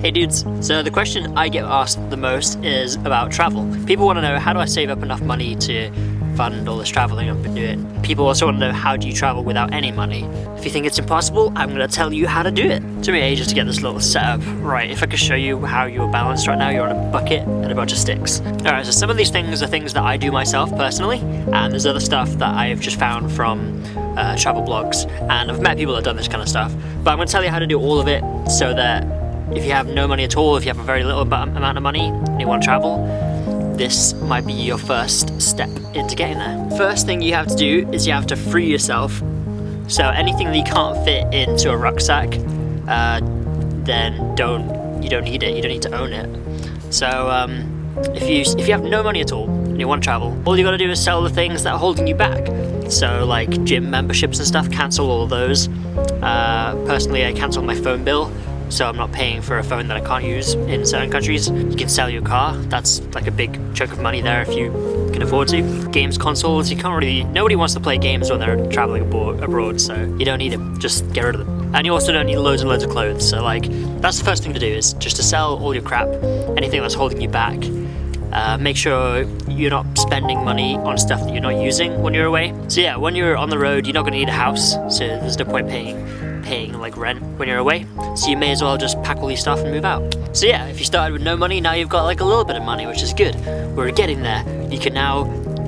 Hey dudes, so the question I get asked the most is about travel. People want to know, how do I save up enough money to fund all this traveling I've been doing? People also want to know, how do you travel without any money? If you think it's impossible, I'm going to tell you how to do it. It took me ages to get this little setup right. If I could show you how you're balanced right now, you're on a bucket and a bunch of sticks. Alright, so some of these things are things that I do myself personally, and there's other stuff that I've just found from travel blogs, and I've met people that have done this kind of stuff. But I'm going to tell you how to do all of it so that if you have no money at all, if you have a very little amount of money and you want to travel, this might be your first step into getting there. First thing you have to do is you have to free yourself. So anything that you can't fit into a rucksack, then you don't need it. You don't need to own it. So if you have no money at all and you want to travel, all you got to do is sell the things that are holding you back. So like gym memberships and stuff, cancel all of those. Personally, I canceled my phone bill, so I'm not paying for a phone that I can't use in certain countries. You can sell your car. That's like a big chunk of money there if you can afford to. Games consoles, nobody wants to play games when they're traveling abroad, so you don't need them. Just get rid of them. And you also don't need loads and loads of clothes. So like, that's the first thing to do, is just to sell all your crap, anything that's holding you back. Make sure you're not spending money on stuff that you're not using when you're away. So yeah, when you're on the road, you're not going to need a house, so there's no point paying like rent when you're away. So you may as well just pack all your stuff and move out. So yeah, if you started with no money, now you've got like a little bit of money, which is good. We're getting there. You can now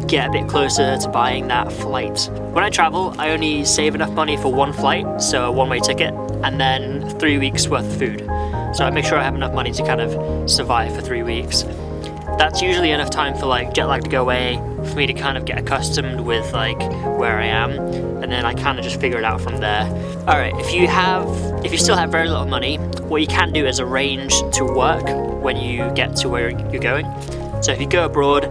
get a bit closer to buying that flight. When I travel, I only save enough money for one flight, so a one-way ticket, and then 3 weeks worth of food. So I make sure I have enough money to kind of survive for 3 weeks. That's usually enough time for like jet lag to go away, for me to kind of get accustomed with like where I am, and then I kind of just figure it out from there. Alright, if you still have very little money, what you can do is arrange to work when you get to where you're going. So if you go abroad,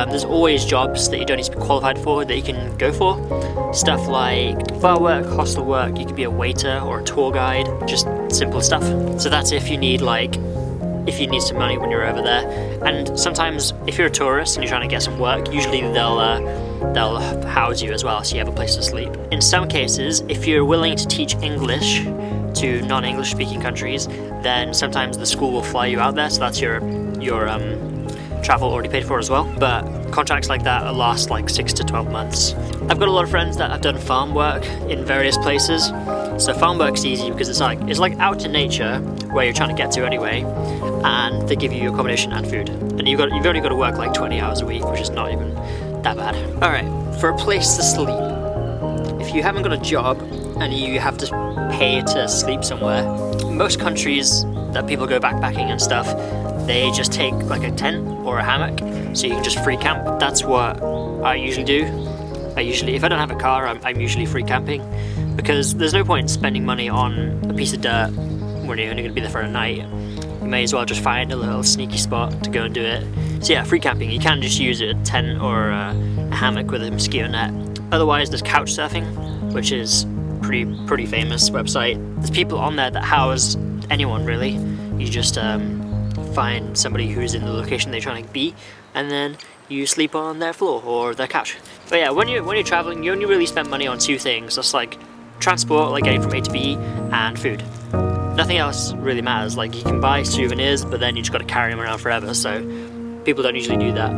there's always jobs that you don't need to be qualified for that you can go for. Stuff like bar work, hostel work, you could be a waiter or a tour guide, just simple stuff. So that's if you need some money when you're over there. And sometimes if you're a tourist and you're trying to get some work, usually they'll house you as well, so you have a place to sleep. In some cases, if you're willing to teach English to non-English speaking countries, then sometimes the school will fly you out there, so that's your travel already paid for as well. But contracts like that last like 6 to 12 months. I've got a lot of friends that have done farm work in various places. So farm work's easy because it's like out in nature where you're trying to get to anyway, and they give you accommodation and food. And you've only got to work like 20 hours a week, which is not even that bad. Alright, for a place to sleep, if you haven't got a job and you have to pay to sleep somewhere, most countries that people go backpacking and stuff, they just take like a tent or a hammock, so you can just free camp. That's what I usually do. If I don't have a car, I'm usually free camping, because there's no point in spending money on a piece of dirt when you're only going to be there for a night. You may as well just find a little sneaky spot to go and do it. So yeah, free camping, you can just use a tent or a hammock with a mosquito net. Otherwise, there's couch surfing, which is pretty famous website. There's people on there that house anyone really. You just find somebody who's in the location they're trying to be, and then you sleep on their floor or their couch. But yeah, when you're traveling, you only really spend money on two things. That's like transport, like getting from A to B, and food. Nothing else really matters. Like, you can buy souvenirs, but then you just got to carry them around forever, so people don't usually do that.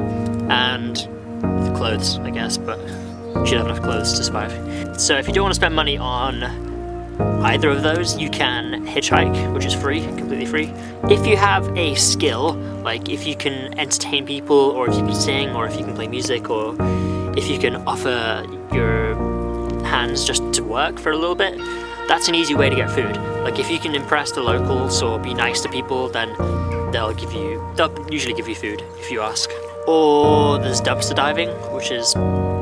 And the clothes, I guess, but you should have enough clothes to survive. So if you don't want to spend money on either of those, you can hitchhike, which is free, completely free. If you have a skill, like if you can entertain people, or if you can sing, or if you can play music, or if you can offer your hands just to work for a little bit, that's an easy way to get food. Like, if you can impress the locals or be nice to people, then they'll usually give you food if you ask. Or there's dumpster diving, which is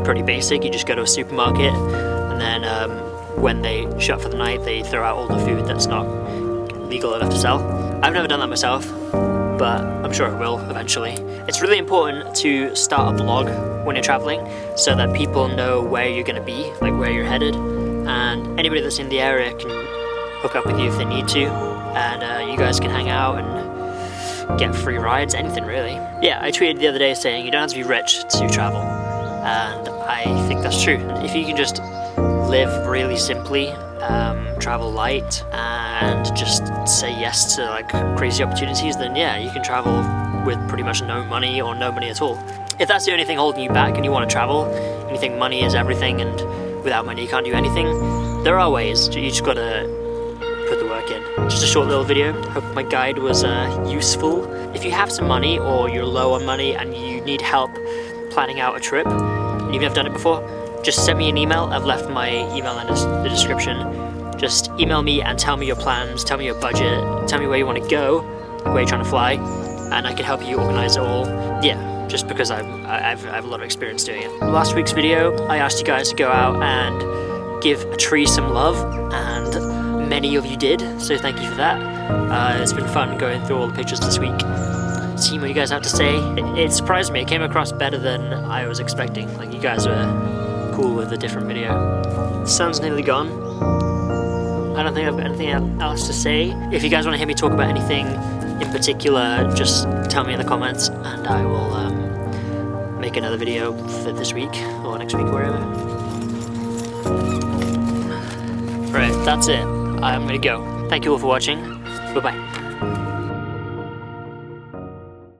pretty basic. You just go to a supermarket, and then when they shut for the night, they throw out all the food that's not legal enough to sell. I've never done that myself, but I'm sure it will eventually. It's really important to start a blog when you're traveling, so that people know where you're going to be, like where you're headed, and anybody that's in the area can hook up with you if they need to, and you guys can hang out and get free rides, anything really. Yeah, I tweeted the other day saying you don't have to be rich to travel, and I think that's true. If you can just live really simply, travel light, and and just say yes to like crazy opportunities, then yeah, you can travel with pretty much no money or no money at all. If that's the only thing holding you back and you want to travel, and you think money is everything and without money you can't do anything, there are ways. You just gotta put the work in. Just a short little video. Hope my guide was useful. If you have some money or you're low on money and you need help planning out a trip and you've never done it before, just send me an email. I've left my email in the description. Just email me and tell me your plans, tell me your budget, tell me where you want to go, where you're trying to fly, and I can help you organize it all. Yeah, just because I have a lot of experience doing it. Last week's video, I asked you guys to go out and give a tree some love, and many of you did, so thank you for that. It's been fun going through all the pictures this week, seeing what you guys have to say. It surprised me. It came across better than I was expecting. Like, you guys were cool with a different video. The sun's nearly gone. I don't think I've got anything else to say. If you guys want to hear me talk about anything in particular, just tell me in the comments and I will make another video for this week or next week, wherever. Right, that's it. I'm gonna go. Thank you all for watching. Bye-bye.